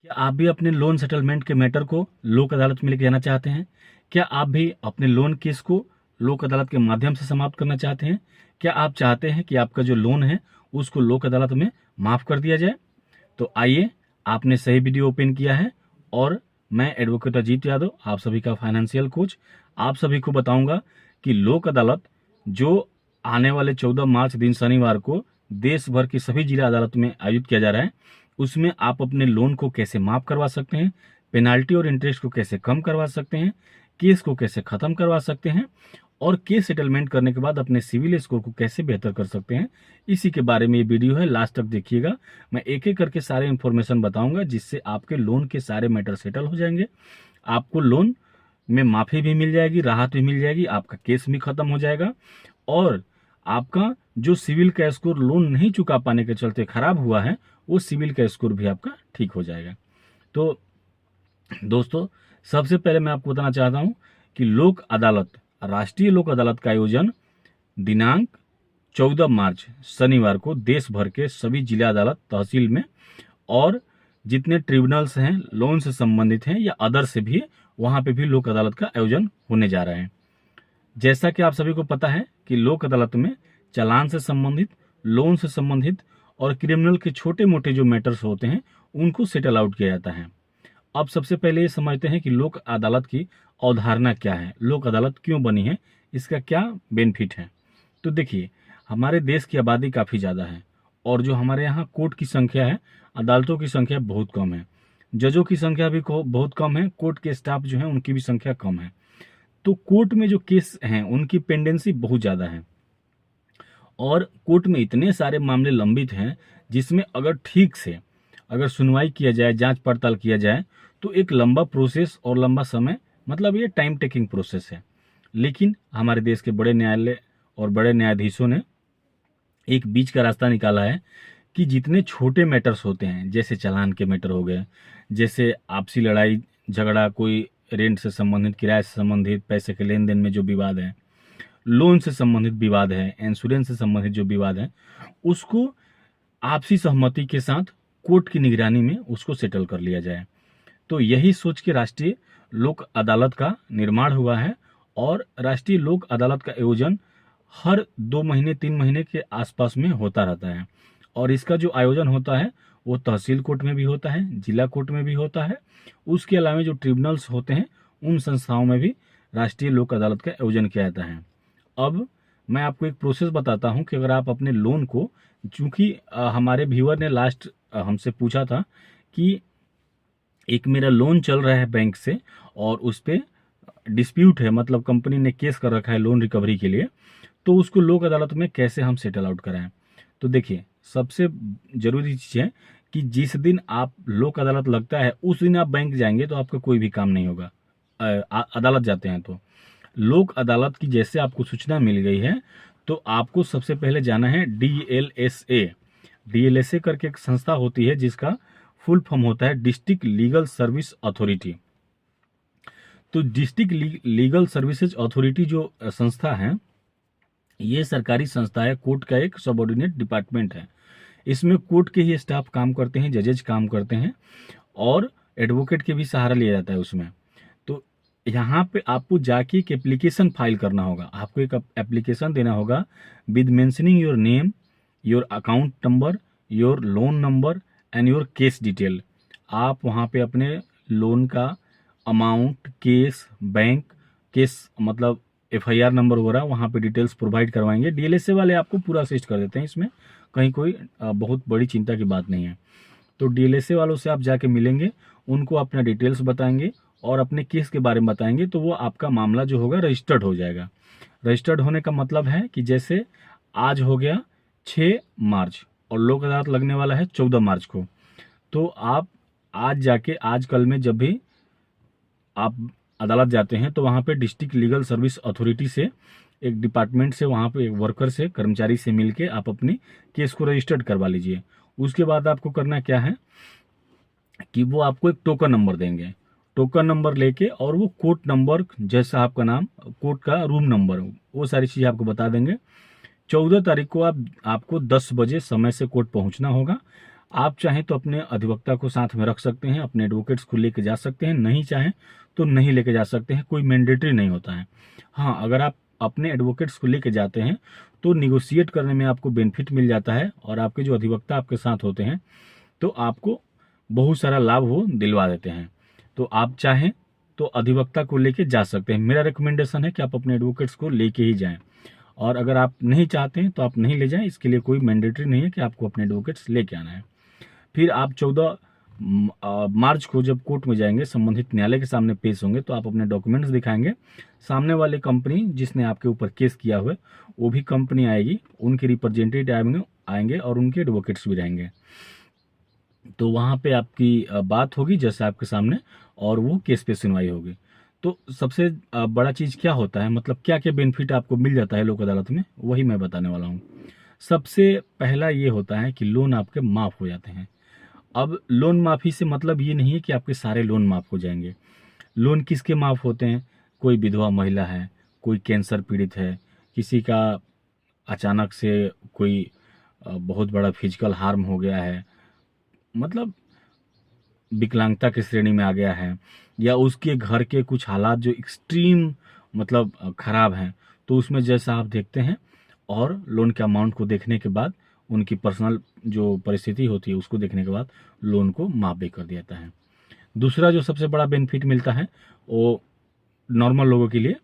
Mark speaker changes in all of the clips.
Speaker 1: क्या आप भी अपने लोन सेटलमेंट के मैटर को लोक अदालत में लेके जाना चाहते हैं? क्या आप भी अपने लोन केस को लोक अदालत के माध्यम से समाप्त करना चाहते हैं? क्या आप चाहते हैं कि आपका जो लोन है उसको लोक अदालत में माफ कर दिया जाए? तो आइए, आपने सही वीडियो ओपन किया है और मैं एडवोकेट अजीत यादव, आप सभी का फाइनेंशियल कोच, आप सभी को बताऊंगा कि लोक अदालत जो आने वाले 14 मार्च दिन शनिवार को देश भर की सभी जिला अदालत में आयोजित किया जा रहा है, उसमें आप अपने लोन को कैसे माफ करवा सकते हैं, पेनाल्टी और इंटरेस्ट को कैसे कम करवा सकते हैं, केस को कैसे खत्म करवा सकते हैं और केस सेटलमेंट करने के बाद अपने सिविल स्कोर को कैसे बेहतर कर सकते हैं। इसी के बारे में ये वीडियो है, लास्ट तक देखिएगा। मैं एक एक करके सारे इंफॉर्मेशन बताऊंगा जिससे आपके लोन के सारे मैटर सेटल हो जाएंगे, आपको लोन में माफी भी मिल जाएगी, राहत भी मिल जाएगी, आपका केस भी खत्म हो जाएगा और आपका जो सिविल का स्कोर लोन नहीं चुका पाने के चलते खराब हुआ है, वो सिविल का स्कोर भी आपका ठीक हो जाएगा। तो दोस्तों, सबसे पहले मैं आपको बताना चाहता हूं कि लोक अदालत, राष्ट्रीय लोक अदालत का आयोजन दिनांक 14 मार्च शनिवार को देश भर के सभी जिला अदालत, तहसील में और जितने ट्रिब्यूनल्स हैं लोन से संबंधित हैं या अदर से भी, वहां पे भी लोक अदालत का आयोजन होने जा रहा है। जैसा कि आप सभी को पता है कि लोक अदालत में चालान से संबंधित, लोन से संबंधित और क्रिमिनल के छोटे मोटे जो मैटर्स होते हैं उनको सेटल आउट किया जाता है। अब सबसे पहले ये समझते हैं कि लोक अदालत की अवधारणा क्या है, लोक अदालत क्यों बनी है, इसका क्या बेनिफिट है। तो देखिए, हमारे देश की आबादी काफ़ी ज़्यादा है और जो हमारे यहाँ कोर्ट की संख्या है, अदालतों की संख्या बहुत कम है, जजों की संख्या भी बहुत कम है, कोर्ट के स्टाफ जो है उनकी भी संख्या कम है। तो कोर्ट में जो केस हैं उनकी पेंडेंसी बहुत ज़्यादा है और कोर्ट में इतने सारे मामले लंबित हैं जिसमें अगर ठीक से अगर सुनवाई किया जाए, जांच पड़ताल किया जाए, तो एक लंबा प्रोसेस और लंबा समय, मतलब ये टाइम टेकिंग प्रोसेस है। लेकिन हमारे देश के बड़े न्यायालय और बड़े न्यायाधीशों ने एक बीच का रास्ता निकाला है कि जितने छोटे मैटर्स होते हैं, जैसे चालान के मैटर हो गए, जैसे आपसी लड़ाई झगड़ा, कोई रेंट से संबंधित, किराए से संबंधित, पैसे के लेन देन में जो विवाद है, लोन से संबंधित विवाद है, इंश्योरेंस से संबंधित जो विवाद है, उसको आपसी सहमति के साथ कोर्ट की निगरानी में उसको सेटल कर लिया जाए। तो यही सोच के राष्ट्रीय लोक अदालत का निर्माण हुआ है और राष्ट्रीय लोक अदालत का आयोजन हर 2 महीने 3 महीने के आसपास में होता रहता है और इसका जो आयोजन होता है वो तहसील कोर्ट में भी होता है, जिला कोर्ट में भी होता है। उसके अलावा जो ट्रिब्यूनल्स होते हैं उन संस्थाओं में भी राष्ट्रीय लोक अदालत का आयोजन किया जाता है। अब मैं आपको एक प्रोसेस बताता हूं कि अगर आप अपने लोन को, चूंकि हमारे व्यूअर ने लास्ट हमसे पूछा था कि एक मेरा लोन चल रहा है बैंक से और उस पे डिस्प्यूट है, मतलब कंपनी ने केस कर रखा है लोन रिकवरी के लिए, तो उसको लोक अदालत में कैसे हम सेटल आउट कराएं। तो देखिए, सबसे जरूरी चीज़ है कि जिस दिन आप लोक अदालत लगता है उस दिन आप बैंक जाएंगे तो आपका कोई भी काम नहीं होगा। अदालत जाते हैं तो लोक अदालत की जैसे आपको सूचना मिल गई है तो आपको सबसे पहले जाना है डीएलएसए। डीएलएसए करके एक संस्था होती है जिसका फुल फॉर्म होता है डिस्ट्रिक्ट लीगल सर्विस अथॉरिटी। तो डिस्ट्रिक्ट लीगल सर्विसेज अथॉरिटी जो संस्था है, ये सरकारी संस्था है, कोर्ट का एक सबऑर्डिनेट डिपार्टमेंट है। इसमें कोर्ट के ही स्टाफ काम करते हैं, जजेज काम करते हैं और एडवोकेट के भी सहारा लिया जाता है उसमें। तो यहाँ पे आपको जाके एक एप्लीकेशन फाइल करना होगा, आपको एक एप्लीकेशन देना होगा with mentioning your name, your account number, your loan number and your case detail. आप वहाँ पे अपने लोन का अमाउंट, केस, बैंक केस, मतलब एफआईआर नंबर वगैरह वहाँ पे डिटेल्स प्रोवाइड करवाएंगे। डीएलएसए वाले आपको पूरा असिस्ट कर देते हैं, इसमें कहीं कोई बहुत बड़ी चिंता की बात नहीं है। तो डीएलएसए वालों से आप जाके मिलेंगे, उनको अपना डिटेल्स बताएंगे और अपने केस के बारे में बताएंगे, तो वो आपका मामला जो होगा रजिस्टर्ड हो जाएगा। रजिस्टर्ड होने का मतलब है कि जैसे आज हो गया 6 मार्च और लोक अदालत लगने वाला है 14 मार्च को, तो आप आज जाके, आज कल में जब भी आप अदालत जाते हैं तो वहाँ पे डिस्ट्रिक्ट लीगल सर्विस अथॉरिटी से, एक डिपार्टमेंट से, वहाँ पे एक वर्कर से, कर्मचारी से मिलके आप अपनी केस को रजिस्टर्ड करवा लीजिए। उसके बाद आपको करना क्या है कि वो आपको एक टोकन नंबर देंगे, टोकन नंबर लेके और वो कोर्ट नंबर, जैसा आपका नाम, कोर्ट का रूम नंबर, वो सारी चीज़ें आपको बता देंगे। 14 तारीख को आपको 10 बजे समय से कोर्ट पहुंचना होगा। आप चाहें तो अपने अधिवक्ता को साथ में रख सकते हैं, अपने एडवोकेट्स को लेके जा सकते हैं, नहीं चाहें तो नहीं लेके जा सकते हैं, कोई मैंडेटरी नहीं होता है। हाँ, अगर आप अपने एडवोकेट्स को लेके जाते हैं तो निगोशिएट करने में आपको बेनिफिट मिल जाता है, और आपके जो अधिवक्ता आपके साथ होते हैं तो आपको बहुत सारा लाभ वो दिलवा देते हैं। तो आप चाहें तो अधिवक्ता को लेके जा सकते हैं। मेरा रिकमेंडेशन है कि आप अपने एडवोकेट्स को लेके ही जाएं, और अगर आप नहीं चाहते हैं तो आप नहीं ले जाएं, इसके लिए कोई मैंडेटरी नहीं है कि आपको अपने एडवोकेट्स लेके आना है। फिर आप 14 मार्च को जब कोर्ट में जाएंगे, संबंधित न्यायालय के सामने पेश होंगे, तो आप अपने डॉक्यूमेंट्स दिखाएंगे। सामने वाले कंपनी जिसने आपके ऊपर केस किया हुआ है वो भी कंपनी आएगी, उनके रिप्रेजेंटेटिव आएंगे और उनके एडवोकेट्स भी रहेंगे। तो वहाँ पे आपकी बात होगी जैसे आपके सामने, और वो केस पे सुनवाई होगी। तो सबसे बड़ा चीज़ क्या होता है, मतलब क्या क्या बेनिफिट आपको मिल जाता है लोक अदालत में, वही मैं बताने वाला हूँ। सबसे पहला ये होता है कि लोन आपके माफ़ हो जाते हैं। अब लोन माफ़ी से मतलब ये नहीं है कि आपके सारे लोन माफ़ हो जाएंगे। लोन किसके माफ़ होते हैं? कोई विधवा महिला है, कोई कैंसर पीड़ित है, किसी का अचानक से कोई बहुत बड़ा फिजिकल हार्म हो गया है, मतलब विकलांगता की श्रेणी में आ गया है, या उसके घर के कुछ हालात जो एक्सट्रीम मतलब खराब हैं, तो उसमें जैसा आप देखते हैं और लोन के अमाउंट को देखने के बाद, उनकी पर्सनल जो परिस्थिति होती है उसको देखने के बाद लोन को माफ़ भी कर दिया जाता है। दूसरा जो सबसे बड़ा बेनिफिट मिलता है वो नॉर्मल लोगों के लिए,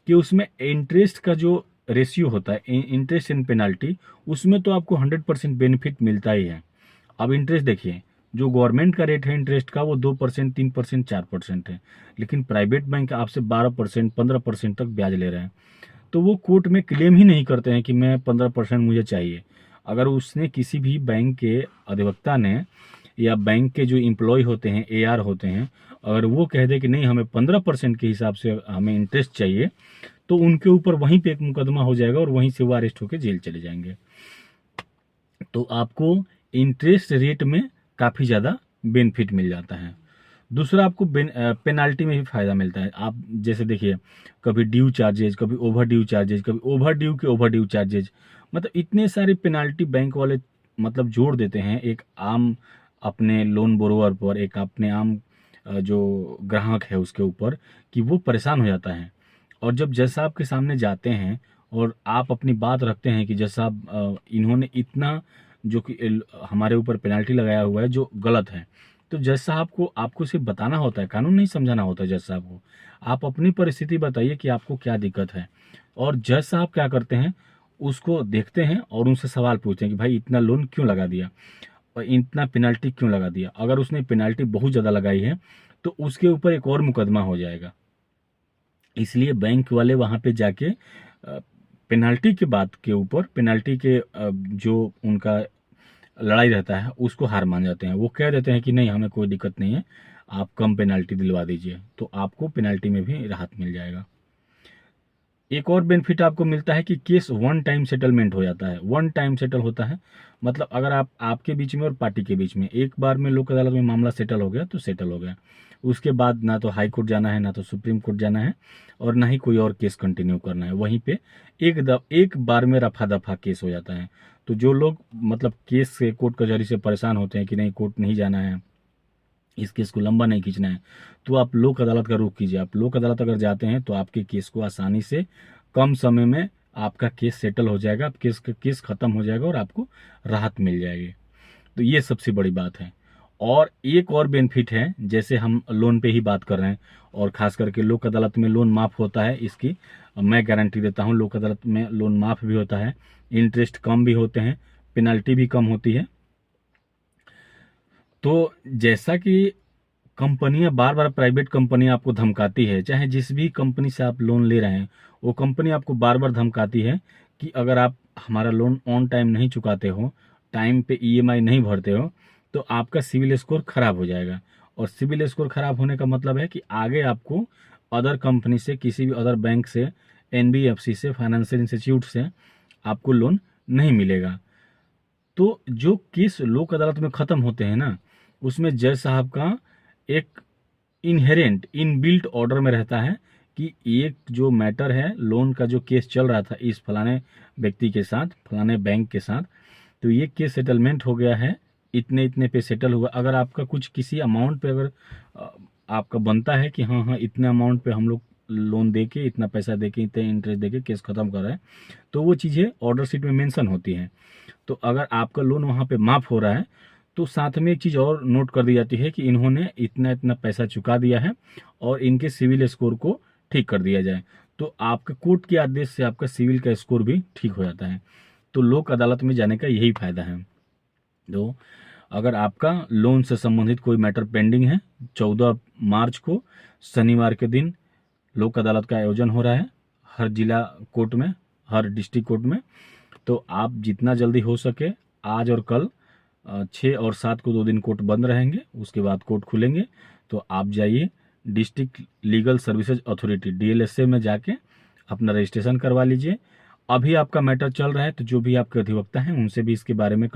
Speaker 1: कि उसमें इंटरेस्ट का जो रेशियो होता है, इंटरेस्ट एंड पेनाल्टी, उसमें तो आपको 100% बेनिफिट मिलता ही है। अब इंटरेस्ट देखिए, जो गवर्नमेंट का रेट है इंटरेस्ट का वो 2%, 3%, 4% है, लेकिन प्राइवेट बैंक आपसे 12%, 15% तक ब्याज ले रहे हैं। तो वो कोर्ट में क्लेम ही नहीं करते हैं कि मैं 15% मुझे चाहिए। अगर उसने किसी भी बैंक के अधिवक्ता ने या बैंक के जो एम्प्लॉय होते हैं, एआर होते हैं, अगर वो कह दे कि नहीं हमें 15% के हिसाब से हमें इंटरेस्ट चाहिए, तो उनके ऊपर वहीं पे एक मुकदमा हो जाएगा और वहीं से वो अरेस्ट होकर जेल चले जाएंगे। तो आपको इंटरेस्ट रेट में काफ़ी ज़्यादा बेनिफिट मिल जाता है। दूसरा, आपको पेनाल्टी में भी फ़ायदा मिलता है। आप जैसे देखिए, कभी ड्यू चार्जेज, कभी ओवर ड्यू चार्जेज, कभी ओवर ड्यू के ओवर ड्यू चार्जेज, मतलब इतने सारे पेनाल्टी बैंक वाले मतलब जोड़ देते हैं एक आम अपने लोन बोरोवर पर, एक अपने आम जो ग्राहक है उसके ऊपर, कि वो परेशान हो जाता है। और जब जज साहब के सामने जाते हैं और आप अपनी बात रखते हैं कि जज साहब इन्होंने इतना जो कि हमारे ऊपर पेनाल्टी लगाया हुआ है जो गलत है, तो जज साहब को आपको सिर्फ बताना होता है, कानून नहीं समझाना होता है जज साहब को। आप अपनी परिस्थिति बताइए कि आपको क्या दिक्कत है, और जज साहब क्या करते हैं, उसको देखते हैं और उनसे सवाल पूछते हैं कि भाई इतना लोन क्यों लगा दिया और इतना पेनाल्टी क्यों लगा दिया। अगर उसने पेनाल्टी बहुत ज़्यादा लगाई है तो उसके ऊपर एक और मुकदमा हो जाएगा। इसलिए बैंक वाले वहाँ पे जाके पेनाल्टी के बात के ऊपर, पेनाल्टी के जो उनका लड़ाई रहता है उसको हार मान जाते हैं। वो कह देते हैं कि नहीं हमें कोई दिक्कत नहीं है, आप कम पेनाल्टी दिलवा दीजिए, तो आपको पेनाल्टी में भी राहत मिल जाएगा। एक और बेनिफिट आपको मिलता है कि केस वन टाइम सेटलमेंट हो जाता है। वन टाइम सेटल होता है मतलब अगर आपके बीच में और पार्टी के बीच में एक बार में लोक अदालत में मामला सेटल हो गया तो सेटल हो गया। उसके बाद ना तो हाई कोर्ट जाना है, ना तो सुप्रीम कोर्ट जाना है, और ना ही कोई और केस कंटिन्यू करना है। वहीं पे एक बार में रफा दफा केस हो जाता है। तो जो लोग मतलब केस से, कोर्ट कचहरी से परेशान होते हैं कि नहीं कोर्ट नहीं जाना है, इस केस को लंबा नहीं खींचना है, तो आप लोक अदालत का रुख कीजिए। आप लोक अदालत अगर जाते हैं तो आपके केस को आसानी से कम समय में आपका केस सेटल हो जाएगा, केस खत्म हो जाएगा और आपको राहत मिल जाएगी। तो ये सबसे बड़ी बात है। और एक और बेनिफिट है, जैसे हम लोन पे ही बात कर रहे हैं और खास करके लोक अदालत में लोन माफ़ होता है, इसकी मैं गारंटी देता हूँ। लोक अदालत में लोन माफ़ भी होता है, इंटरेस्ट कम भी होते हैं, पेनल्टी भी कम होती है। तो जैसा कि कंपनियां बार बार, प्राइवेट कंपनी आपको धमकाती है, चाहे जिस भी कंपनी से आप लोन ले रहे हैं, वो कंपनी आपको बार बार धमकाती है कि अगर आप हमारा लोन ऑन टाइम नहीं चुकाते हो, टाइम पे ईएमआई नहीं भरते हो, तो आपका सिविल स्कोर खराब हो जाएगा। और सिविल स्कोर खराब होने का मतलब है कि आगे आपको अदर कंपनी से, किसी भी अदर बैंक से, एनबीएफसी से, फाइनेंशियल इंस्टीट्यूट से आपको लोन नहीं मिलेगा। तो जो केस लोक अदालत में ख़त्म होते हैं ना, उसमें जज साहब का एक इनहेरेंट इनबिल्ट ऑर्डर में रहता है कि एक जो मैटर है, लोन का जो केस चल रहा था इस फलाने व्यक्ति के साथ, फलाने बैंक के साथ, तो ये केस सेटलमेंट हो गया है इतने इतने पे सेटल हुआ। अगर आपका कुछ किसी अमाउंट पे अगर आपका बनता है कि हाँ हाँ इतने अमाउंट पे हम लोग लोन दे के, इतना पैसा दे के, इतने इंटरेस्ट दे के केस ख़त्म कर रहे हैं, तो वो चीज़ें ऑर्डर शीट में मेंशन होती हैं। तो अगर आपका लोन वहाँ पे माफ़ हो रहा है तो साथ में एक चीज़ और नोट कर दी जाती है कि इन्होंने इतना इतना पैसा चुका दिया है और इनके सिविल स्कोर को ठीक कर दिया जाए। तो आपके कोर्ट के आदेश से आपका सिविल का स्कोर भी ठीक हो जाता है। तो लोक अदालत में जाने का यही फायदा है। तो अगर आपका लोन से संबंधित कोई मैटर पेंडिंग है, 14 मार्च को शनिवार के दिन लोक अदालत का आयोजन हो रहा है हर जिला कोर्ट में, हर डिस्ट्रिक्ट कोर्ट में। तो आप जितना जल्दी हो सके, आज और कल 6 और 7 को 2 दिन कोर्ट बंद रहेंगे, उसके बाद कोर्ट खुलेंगे। तो आप जाइए district legal services authority DLSA में जाके अपना रजिस्ट्रेशन करवा लीजिए। अभी आपका मैटर चल रहा है तो जो भी आपके अधिवक्ता हैं उनसे भी इसके बारे में